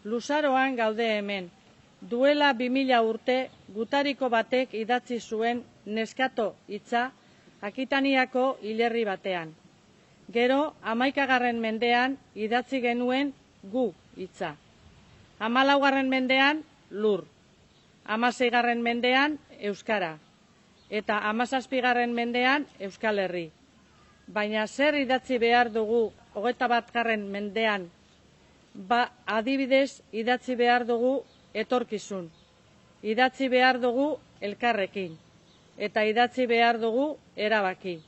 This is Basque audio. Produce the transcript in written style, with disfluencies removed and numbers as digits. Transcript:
luzaroan gaude hemen. Duela 2000 urte gutariko batek idatzi zuen neskato hitza Akitaniako hilerri batean. Gero 11. mendean idatzi genuen gu hitza. 14. mendean lur. 16. mendean euskara. Eta 17. mendean Euskal Herri. Baina zer idatzi behar dugu 21. mendean? Adibidez, idatzi behar dugu etorkizun. Idatzi behar dugu elkarrekin. Eta idatzi behar dugu erabaki.